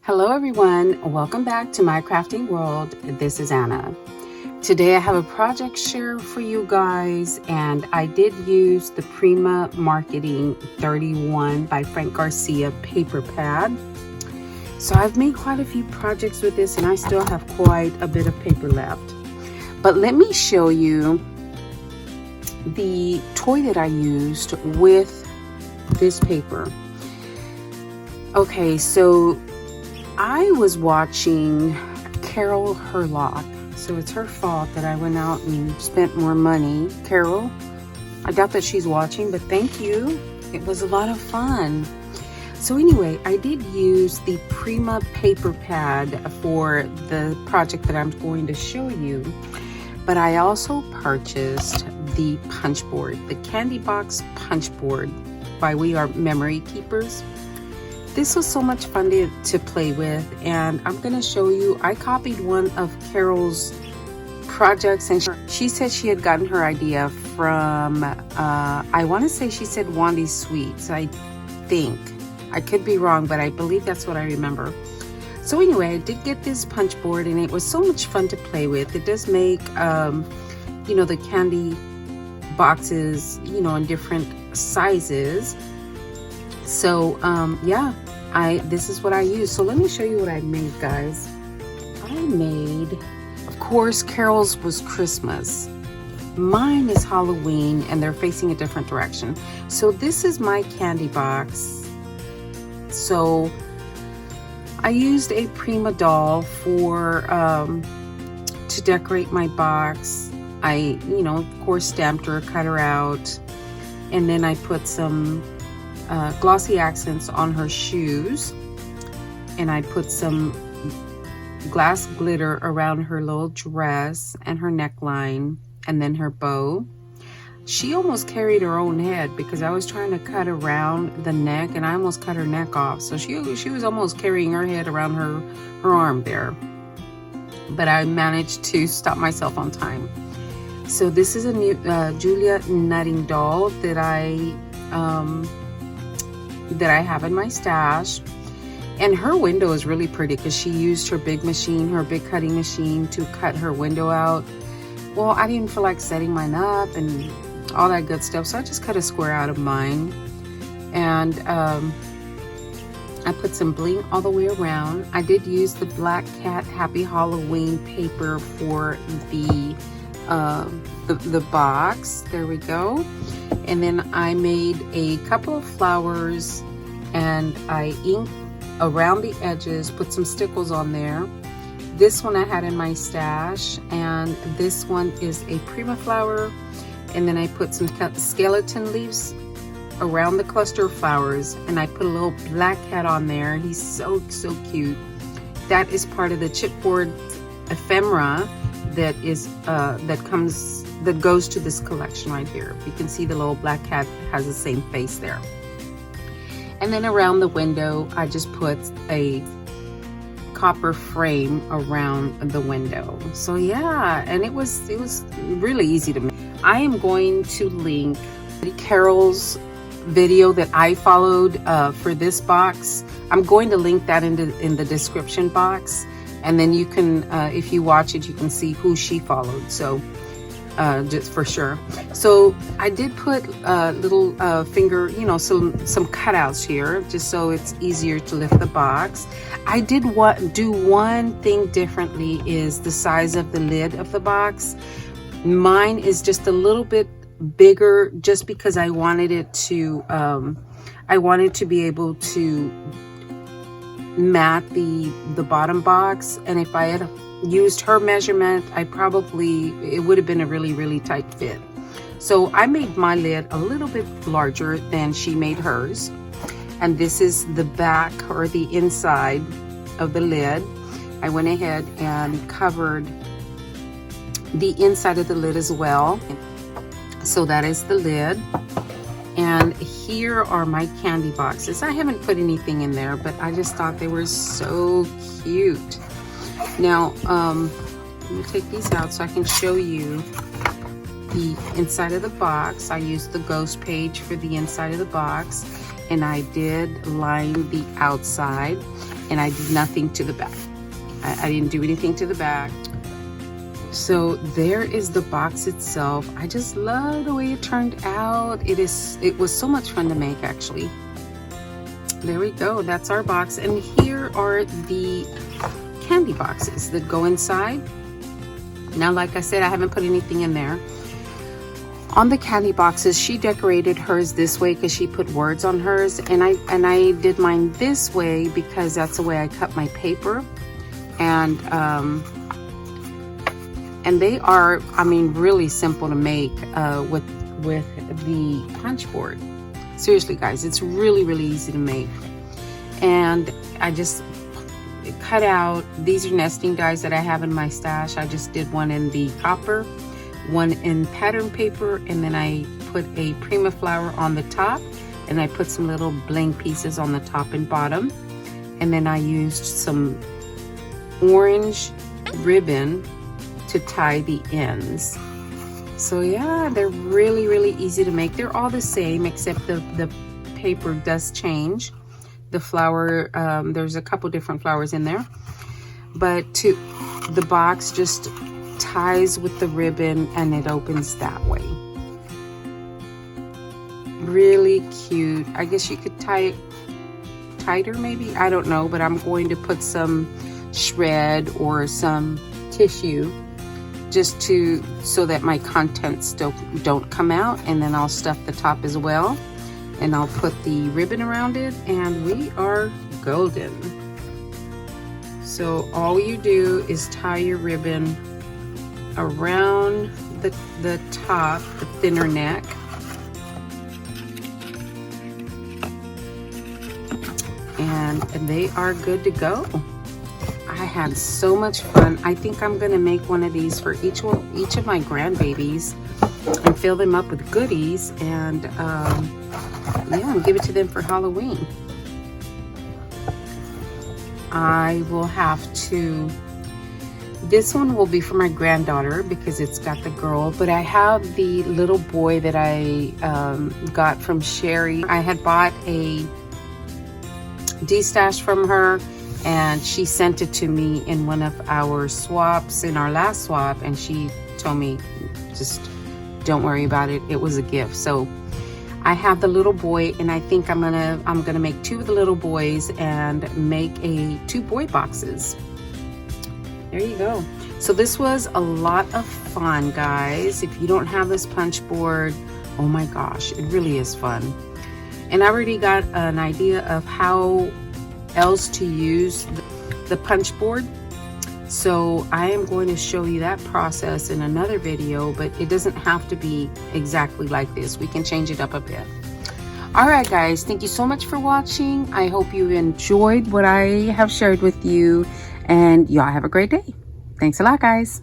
Hello everyone, welcome back to my crafting world. This is Anna. Today I have a project share for you guys, and I did use the Prima Marketing 31 by Frank Garcia paper pad. So I've made quite a few projects with this and I still have quite a bit of paper left. But let me show you the toy that I used with this paper. Okay, so I was watching Carol Hurlock, so it's her fault that I went out and spent more money. Carol, I doubt that she's watching, but thank you. It was a lot of fun. So anyway, I did use the Prima paper pad for the project that I'm going to show you, but I also purchased the punch board, the Candy Box punch board by We Are Memory Keepers. This was so much fun to play with, and I'm going to show you. I copied one of Carol's projects, and she said she had gotten her idea from, I want to say she said Wandy Sweets, I think. I could be wrong, but I believe that's what I remember. So anyway, I did get this punch board, and it was so much fun to play with. It does make, you know, the candy boxes, you know, in different sizes. So yeah, this is what I use. So let me show you what I made, guys. I made, of course, Carol's was Christmas. Mine is Halloween, and they're facing a different direction. So this is my candy box. So I used a Prima doll for to decorate my box. I, you know, of course, stamped her, cut her out, and then I put some glossy accents on her shoes, and I put some glass glitter around her little dress and her neckline, and then her bow. She almost carried her own head because I was trying to cut around the neck, and I almost cut her neck off. So she was almost carrying her head around her arm there, but I managed to stop myself on time. So this is a new Julia Nutting doll that I have in my stash, and her window is really pretty because she used her big machine, her big cutting machine, to cut her window out. Well, I didn't feel like setting mine up and all that good stuff, so I just cut a square out of mine, and I put some bling all the way around. I did use the Black Cat Happy Halloween paper for the box. There we go. And then I made a couple of flowers, and I inked around the edges, put some stickles on there. This one I had in my stash, and this one is a Prima flower, and then I put some skeleton leaves around the cluster of flowers, and I put a little black cat on there. He's so cute. That is part of the chipboard ephemera that is that goes to this collection right here. You can see the little black cat has the same face there. And then around the window, I just put a copper frame around the window. So yeah, and it was really easy to make. I am going to link Carol's video that I followed for this box. I'm going to link that in the description box, and then you can, if you watch it, you can see who she followed. So just for sure. So I did put little finger, you know, some cutouts here, just so it's easier to lift the box. I did do one thing differently, is the size of the lid of the box. Mine is just a little bit bigger, just because I wanted it to be able to mat the bottom box, and if I had used her measurement, it would have been a really tight fit. So I made my lid a little bit larger than she made hers, and this is the back, or the inside of the lid. I went ahead and covered the inside of the lid as well. So that is the lid, and here are my candy boxes. I haven't put anything in there, but I just thought they were so cute. Now let me take these out so I can show you the inside of the box. I used the ghost page for the inside of the box, and I did line the outside. and I did nothing to the back. I didn't do anything to the back. So there is the box itself. I just love the way it turned out. It was so much fun to make, actually. There we go, that's our box. And here are the candy boxes that go inside. Now, like I said, I haven't put anything in there. On the candy boxes, she decorated hers this way because she put words on hers, and I did mine this way because that's the way I cut my paper. And they are, I mean, really simple to make with the punch board. Seriously, guys, it's really, really easy to make. And I just cut out, these are nesting dies that I have in my stash. I just did one in the copper, one in pattern paper, and then I put a Prima flower on the top, and I put some little bling pieces on the top and bottom. And then I used some orange ribbon to tie the ends. So yeah, they're really, really easy to make. They're all the same, except the paper does change. The flower, there's a couple different flowers in there, but the box just ties with the ribbon and it opens that way. Really cute. I guess you could tie it tighter maybe, I don't know, but I'm going to put some shred or some tissue just so that my contents don't come out, and then I'll stuff the top as well, and I'll put the ribbon around it, and we are golden. So all you do is tie your ribbon around the top, the thinner neck, and they are good to go. I had so much fun. I think I'm gonna make one of these for each of my grandbabies and fill them up with goodies, and yeah, and give it to them for Halloween. I will have to, this one will be for my granddaughter because it's got the girl, but I have the little boy that I got from Sherry. I had bought a D-stash from her, and she sent it to me in one of our swaps, in our last swap, and she told me, just don't worry about it, it was a gift. So I have the little boy, and I think I'm gonna make 2 of the little boys and make 2 boy boxes. There you go. So this was a lot of fun, guys. If you don't have this punch board, oh my gosh, it really is fun. And I already got an idea of how else to use the punch board, so I am going to show you that process in another video, but it doesn't have to be exactly like this. We can change it up a bit. All right, guys, thank you so much for watching. I hope you enjoyed what I have shared with you, and y'all have a great day. Thanks a lot, guys.